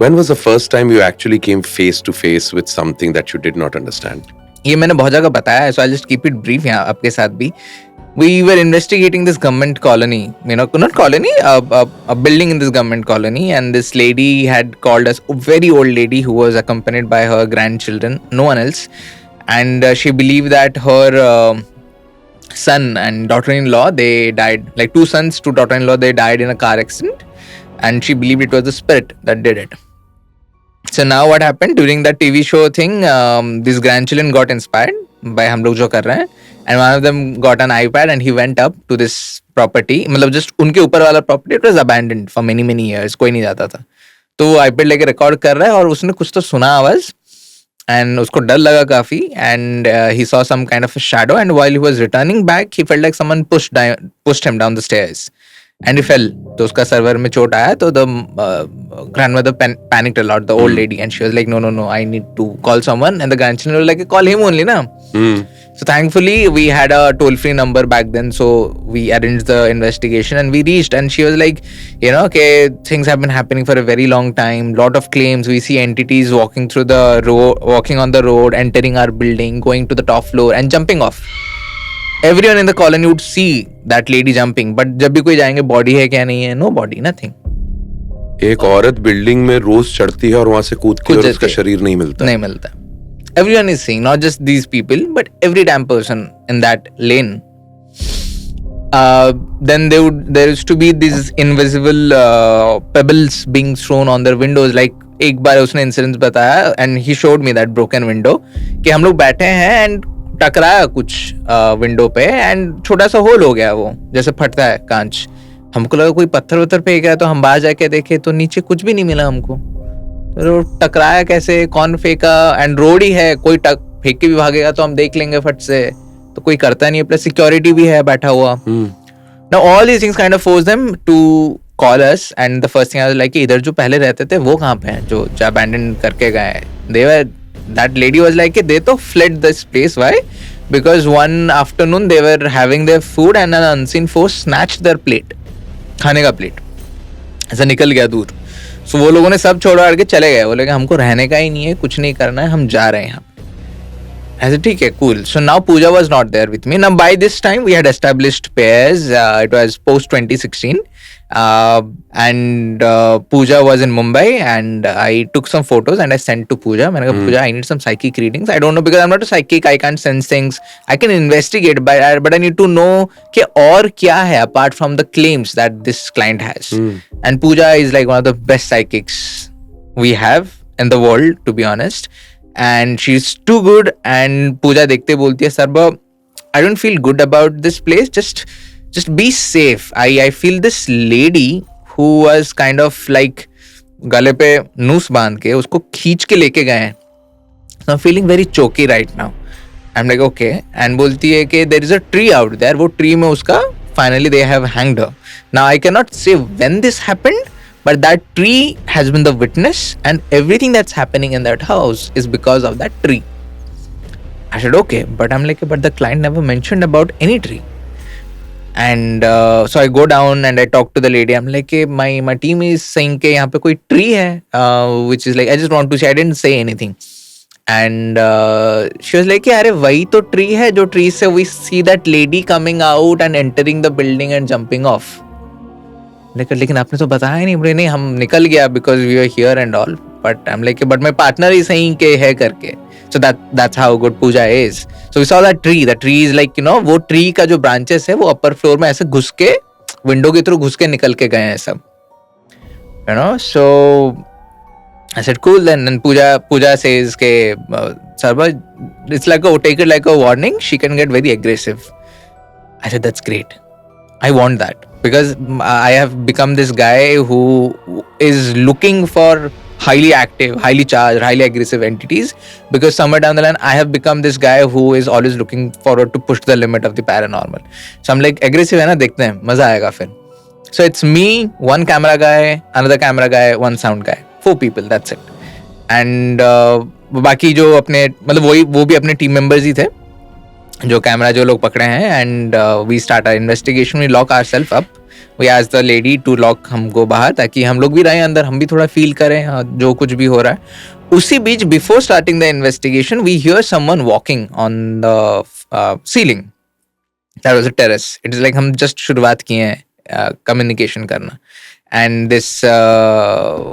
When was the first time you actually came face to face with something that you did not understand? ये मैंने बहुत जगह बताया है, so I'll just keep it brief यहाँ आपके साथ भी. We were investigating this government colony, not colony, a building in this government colony, and this lady had called us, a very old lady who was accompanied by her grandchildren, no one else, and she believed that her son and daughter-in-law, they died, like 2 sons, 2 daughter-in-law, they died in a car accident, and she believed it was the spirit that did it. So now what happened during that TV show thing, these grandchildren got inspired by हम लोग जो कर रहे हैं, and one of them got an iPad and he went up to this property, मतलब just उनके ऊपर वाला property, it was abandoned for many years, कोई नहीं जाता था. तो वो iPad लेके रिकॉर्ड कर रहा है और उसने कुछ तो सुना आवाज, and उसको डर लगा काफी, and he saw some kind of a shadow, and while he was returning back he felt like someone pushed him down the stairs and he fell. तो उसका सर्वर में चोट आया, तो the grandmother panicked a lot, the old lady, and she was like, no, I need to call someone, and the grandchildren were like, call him only na. So thankfully we had a toll-free number back then, so we arranged the investigation and we reached, and she was like, okay, things have been happening for a very long time, lot of claims, we see entities walking through the road, walking on the road, entering our building, going to the top floor and jumping off. Everyone in the colony would see that lady jumping, but जब भी कोई जाएंगे body है क्या नहीं है, no body, nothing. एक औरत बिल्डिंग में रोज चढ़ती है और वहां से कूदती है और उसका शरीर नहीं मिलता. Everyone is seeing, not just these people, but every damn person in that lane. Then there used to be these invisible pebbles being thrown on their windows. Like एक बार उसने इंसिडेंट बताया, and he showed me that broken window, कि हम लोग बैठे हैं and टकराया कुछ विंडो पे, एंड छोटा सा होल हो गया, वो जैसे फटता है कांच. हमको लगा कोई पत्थर वत्थर फेंक गया, तो हम बाहर जाके देखे तो नीचे कुछ भी नहीं मिला हमको. तो टकराया कैसे, कौन फेंका, एंड रोड ही है, कोई फेंक के भी भागेगा तो हम देख लेंगे फट से, तो कोई करता नहीं है, प्लस सिक्योरिटी भी है बैठा हुआ. Now all these things kind of forced them to call us, and the first thing I was like, इधर जो पहले रहते थे वो कहाँ पे हैं, जो abandon करके गए. That lady was like, they तो fled this place. Why? Because one afternoon they were having their food and an unseen force snatched their plate, खाने का प्लेट ऐसा निकल गया दूर. So वो लोगों ने सब छोड़ के चले गए, बोले हमको रहने का ही नहीं है, कुछ नहीं करना है, हम जा रहे हैं यहाँ. ऐसे ठीक है, cool. So now Pooja was not there with me. Now by this time we had established pairs. It was post 2016, and Pooja was in Mumbai, and I took some photos and I sent to Pooja. मैंने कहा Pooja, I need some psychic readings. I don't know, because I'm not a psychic. I can't sense things. I can investigate, but I need to know कि और क्या है apart from the claims that this client has. And Pooja is like one of the best psychics we have in the world, to be honest. And she's too good, and Pooja देखते बोलती है, Sarba, I don't feel good about this place, just be safe. I feel this lady who was kind of like गले पे नूस बांध के उसको खींच के लेके गए हैं. So I'm feeling very choky right now. I'm like, okay. And बोलती है कि there is a tree out there, वो tree में उसका finally they have hanged her. Now I cannot say when this happened, but that tree has been the witness, and everything that's happening in that house is because of that tree. I said, okay, but I'm like, but the client never mentioned about any tree. And so I go down and I talk to the lady. I'm like, hey, my team is saying कि यहाँ पे कोई tree है, which is like, I just want to say, I didn't say anything. And she was like, अरे वही तो tree है जो tree से we see that lady coming out and entering the building and jumping off. लेकिन आपने तो बताया ही नहीं. बोले नहीं, हम निकल गया because we were here and all. But I'm like, but my partner is saying के है करके. So that's how good Pooja is. So we saw that tree. The tree is like, वो tree का जो branches है वो upper floor में ऐसे घुस के window के through घुस के निकल के गए हैं सब. So I said cool. Then Pooja says के Sarba, it's like take it like a warning. She can get very aggressive. I said that's great. I want that, because I have become this guy who is looking for highly active, highly charged, highly aggressive entities, because somewhere down the line I have become this guy who is always looking forward to push the limit of the paranormal. So I'm like, aggressive है ना, देखते हैं, मजा आएगा फिर. So it's me, one camera guy, another camera guy, one sound guy, 4 people, that's it. And बाकी जो अपने मतलब वो भी अपने टीम मेंबर्स ही थे जो कैमरा जो लोग पकड़े हैं. And we start our investigation, we lock ourselves up. We asked the lady to lock हमको बाहर, ताकि हम लोग भी रहे अंदर, हम भी थोड़ा फील करें जो कुछ भी हो रहा है. उसी बीच before starting the investigation we hear someone walking on the ceiling. That was a terrace. It is like हम जस्ट शुरुआत किए हैं कम्युनिकेशन करना. And this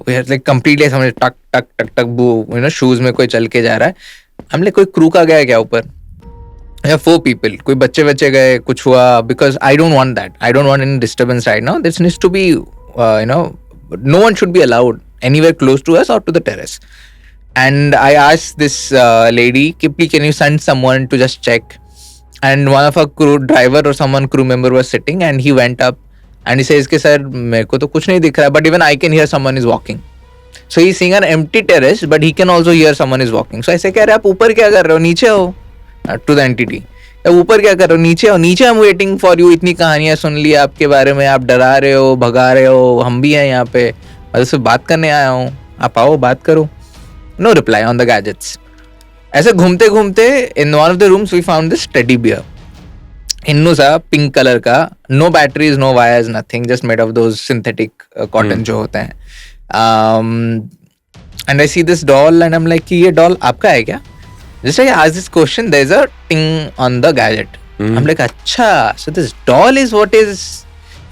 we had like completely समझे टक टक टक टक बू, you know, शूज में कोई चल के जा रहा है. हमने कोई क्रू का गया क्या ऊपर, या 4 people, कोई बच्चे बच्चे गए, कुछ हुआ? Because I don't want that. I don't want any disturbance right now. This needs to be you know, no one should be allowed anywhere close to us or to the terrace. And I asked this lady, please can you send someone to just check? And one of our crew driver or someone crew member was sitting and he went up and he says कि sir मेरे को तो कुछ नहीं दिख रहा है, but even I can hear someone is walking. So he's seeing an empty terrace, but he can also hear someone is walking. So ऐसे कह रहे आप ऊपर क्या कर रहे हो, नीचे हो. To the entity, ऊपर क्या कर रहे हो, नीचे हो. नीचे हम वेटिंग फॉर यू, इतनी कहानियां सुन ली आपके बारे में, आप डरा रहे हो, भगा रहे हो, हम भी हैं यहाँ पे, मैं सिर्फ बात करने आया हूँ, आप आओ बात करो. No reply on the gadgets. ऐसे घूमते घूमते in one of the rooms we found this teddy bear. इन्नू सा पिंक कलर का, no batteries, no wires, nothing, just made of those synthetic cotton जो होते हैं. And I see this doll and I am like कि ये doll आपका है क्या? Just I ask this question, there is a thing on the gadget. I am like अच्छा, so this doll is what is,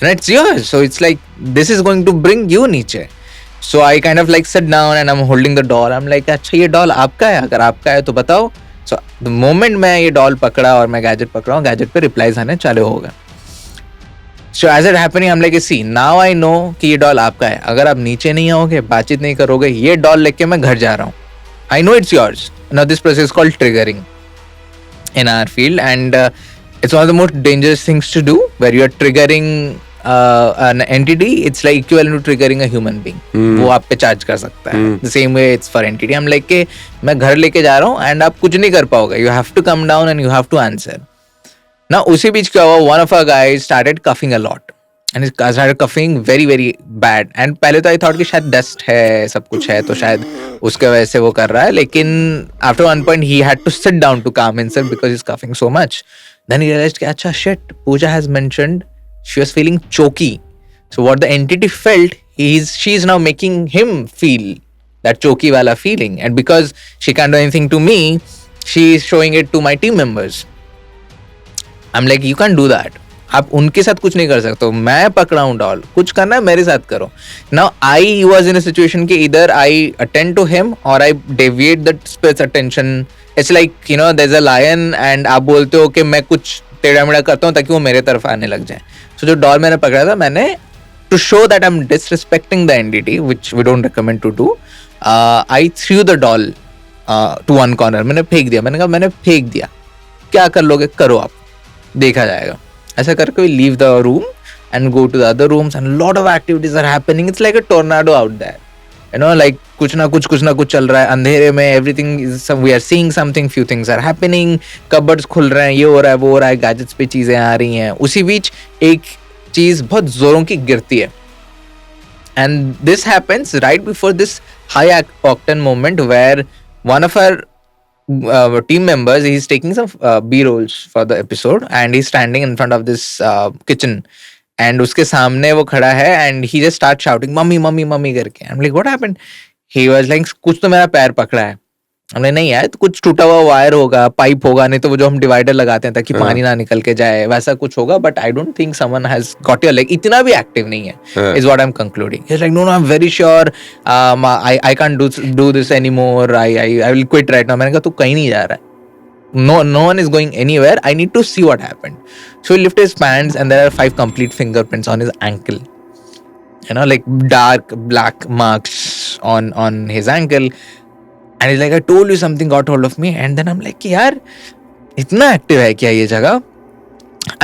you know, it's yours. So it's like this is going to bring you नीचे. So I kind of like sit down and I am holding the doll. I am like अच्छा ये doll आपका है, अगर आपका है तो बताओ. So the moment मैं ये डॉल पकड़ा और मैं गैजेट पकड़ा हूँ, गैजेट पे रिप्लाईज आने चालू हो गए. So as it happening, I'm like, see, now I know कि ये डॉल आपका है. अगर आप नीचे नहीं आओगे, बातचीत नहीं करोगे, ये डॉल लेके मैं घर जा रहा हूँ. I know it's yours. Now this process is called triggering in our field, and it's one of the most dangerous things to do, where you are triggering an entity. It's like equivalent to triggering a human being. वो आप पे charge कर सकता है. The same way it's for entity. हम like के मैं घर लेके जा रहा हूँ and आप कुछ नहीं कर पाओगे. You have to come down and you have to answer. Now उसी बीच क्या हुआ, one of our guys started coughing a lot and he started coughing very very bad. And पहले तो I thought कि शायद dust है, सब कुछ है, तो शायद उसके वजह से वो कर रहा है. लेकिन after one point he had to sit down to calm himself because he's coughing so much. Then he realized कि अच्छा shit, Pooja has mentioned she was feeling choky. So what the entity felt, she is now making him feel that choky wala feeling. And because she can't do anything to me, she is showing it to my team members. I'm like, you can't do that. आप उनके साथ कुछ नहीं कर सकते हो. मैं पकड़ा हूँ डॉल, कुछ करना है मेरे साथ करो. Now I was in a situation कि either I attend to him or I deviate the spirit's attention. It's like, you know, there's a lion and आप बोलते हो कि मैं कुछ टेढ़ा मेढ़ा करता हूँ ताकि वो मेरे तरफ आने लग जाए. So जो डॉल मैंने पकड़ा था, मैंने to show that I'm disrespecting the entity, which we don't recommend to do, I threw the doll to one corner. मैंने फेंक दिया. मैंने कहा मैंने फेंक दिया, क्या कर लोगे करो आप, देखा जाएगा. ऐसा करके we leave the room and go to the other rooms and lot of activities are happening. It's like a tornado out there. You know, like कुछ ना कुछ चल रहा है अंधेरे में. everything is we are seeing something, few things are happening, cupboards खुल रहे हैं, ये हो रहा है, वो हो रहा है, गैजेट्स पे चीजें आ रही हैं. उसी बीच एक चीज बहुत जोरों की गिरती है. and this happens right before this high octane moment where one of our team members, he's taking some B-rolls for the episode and he's standing in front of this kitchen. And उसके सामने वो खड़ा है and he just starts shouting mummy mummy mummy करके. I'm like, what happened? He was like, कुछ तो मेरा पैर पकड़ा है. हमने नहीं यार, तो कुछ टूटा हुआ वायर होगा, पाइप होगा, नहीं तो वो जो हम डिवाइडर लगाते हैं ताकि पानी ना निकल के जाए, वैसा कुछ होगा. But I don't think someone has got your leg. इतना भी एक्टिव नहीं है, is what I am concluding. He is like, no no I am very sure, I can't do this anymore, I will quit right now. मैंने कहा तू कहीं नहीं जा रहा है. No one is going anywhere. I need to see what happened. So he lifted his pants and there are 5 complete fingerprints on his ankle. You know, like dark black marks on his ankle. And he's like, I told you something got hold of me. And then I'm like, यार इतना active है क्या ये जगह?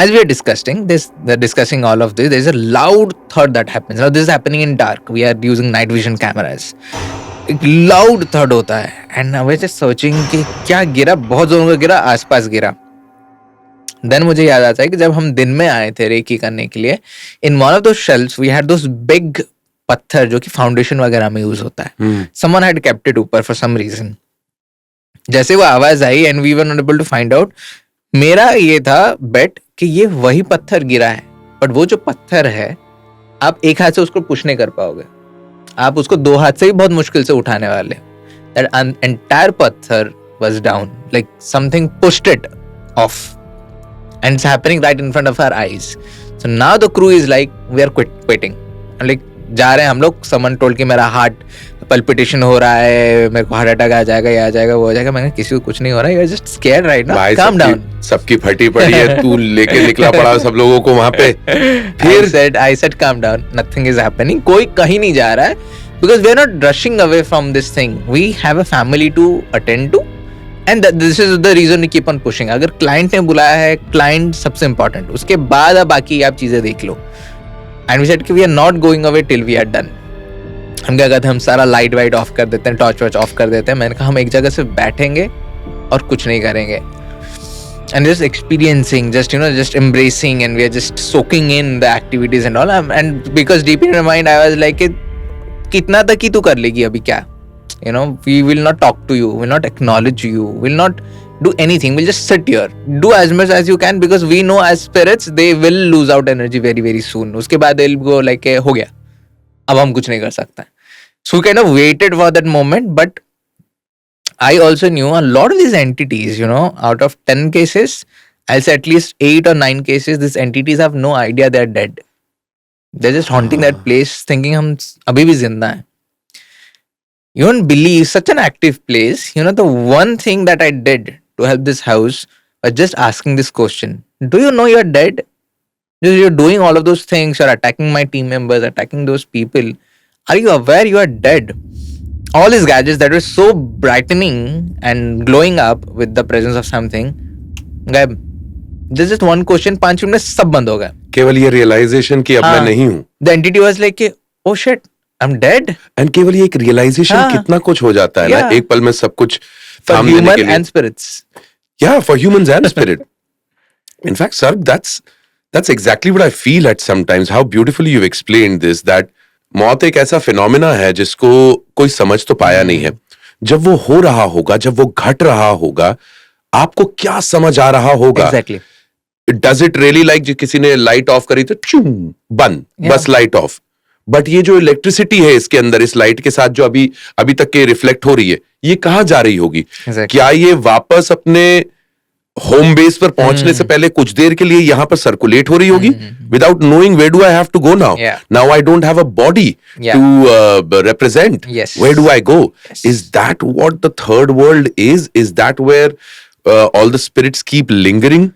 As we are discussing all of this, there's a loud thud that happens. Now this is happening in dark. We are using night vision cameras. एक loud third होता है and I was just searching कि क्या गिरा. बहुत जोरों का गिरा, आसपास गिरा. देन मुझे याद आता है कि जब हम दिन में आए थे रेकी करने के लिए, in one of those shelves we had those big पत्थर जो कि फाउंडेशन वगैरह में यूज होता है. समवन हैड केप्ट इट ऊपर फॉर सम रीजन. जैसे वो आवाज आई and we were not able to find out, मेरा ये था बेट कि ये वही पत्थर गिरा है, बट वो जो पत्थर है आप एक हाथ से उसको पुश नहीं कर पाओगे, आप उसको दो हाथ से ही बहुत मुश्किल से उठाने वाले. That entire पत्थर was down, like something pushed it off, and it's happening right in front of our eyes. So now the crew is like, we are quitting. And like जा रहे हैं हम लोग. someone told कि मेरा heart palpitation हो रहा है, मेरे को हार्ट अटैक आ जाएगा, ये आ जाएगा, वो हो जाएगा. मैंने किसी को कुछ नहीं हो रहा है, you're just scared right now, calm down. सबकी फटी पड़ी है, तू लेके निकला पड़ा सब लोगों को वहां पे. फिर I said calm down, nothing is happening. कोई कहीं नहीं जा रहा है, because we are not rushing away from this thing. We have a family to attend to, and this is the reason we keep on pushing. अगर client ने बुलाया है, client सबसे important, उसके बाद अब बाकी आप चीजें देख लो. And we said कि we are not going away till we are done. हम क्या कहते हैं, हम सारा लाइट वाइट ऑफ कर देते हैं, टॉर्च वॉच ऑफ कर देते हैं. मैंने कहा हम एक जगह से बैठेंगे और कुछ नहीं करेंगे, and just experiencing, just embracing, and we are just soaking in the activities and all. And because deep in my mind I was like, कितना तक ही तू कर लेगी अभी क्या, we will not talk to you, will not acknowledge you, will not do anything, we'll just sit here, do as much as you can, because we know as spirits they will lose out energy very very soon. उसके बाद they'll go like, हो गया, अब हम कुछ नहीं कर सकते. So we kind of waited for that moment, but I also knew a lot of these entities, out of 10 cases, I'll say at least 8 or 9 cases, these entities have no idea they're dead. They're just haunting that place, thinking हम अभी भी जिंदा हैं. You won't believe, such an active place. The one thing that I did to help this house was just asking this question: do you know you're dead? You're doing all of those things. You're attacking my team members, attacking those people. Are you aware you are dead? All these gadgets that were so brightening and glowing up with the presence of something, गायब. There's just one question, 5 minute में सब बंद हो गया. केवल ये realisation कि अब मैं नहीं हूँ. The entity was like, oh shit, I'm dead. And केवल ये एक रियलाइजेशन कितना कुछ हो जाता है ना, एक पल में सब कुछ थाम देने के लिए. For human and spirits. Yeah, for humans and spirit. In fact, sir, that's exactly what I feel at sometimes. How beautifully you've explained this, that मौत एक ऐसा फिनोमेना है जिसको कोई समझ तो पाया नहीं है. जब वो हो रहा होगा, जब वो घट रहा होगा, आपको क्या समझ आ रहा होगा. Exactly. Does it really like किसी ने लाइट ऑफ करी तो बंद, बस लाइट ऑफ. बट ये जो इलेक्ट्रिसिटी है इसके अंदर, इस लाइट के साथ जो अभी तक के रिफ्लेक्ट हो रही है, ये कहाँ जा रही होगी. क्या ये वापस अपने होम बेस पर पहुंचने से पहले कुछ देर के लिए यहाँ पर सर्कुलेट हो रही होगी, without knowing where do I have to go now. Now I don't have a body to represent. Where do I go? Is that what the third world is? Is that where all the spirits keep lingering?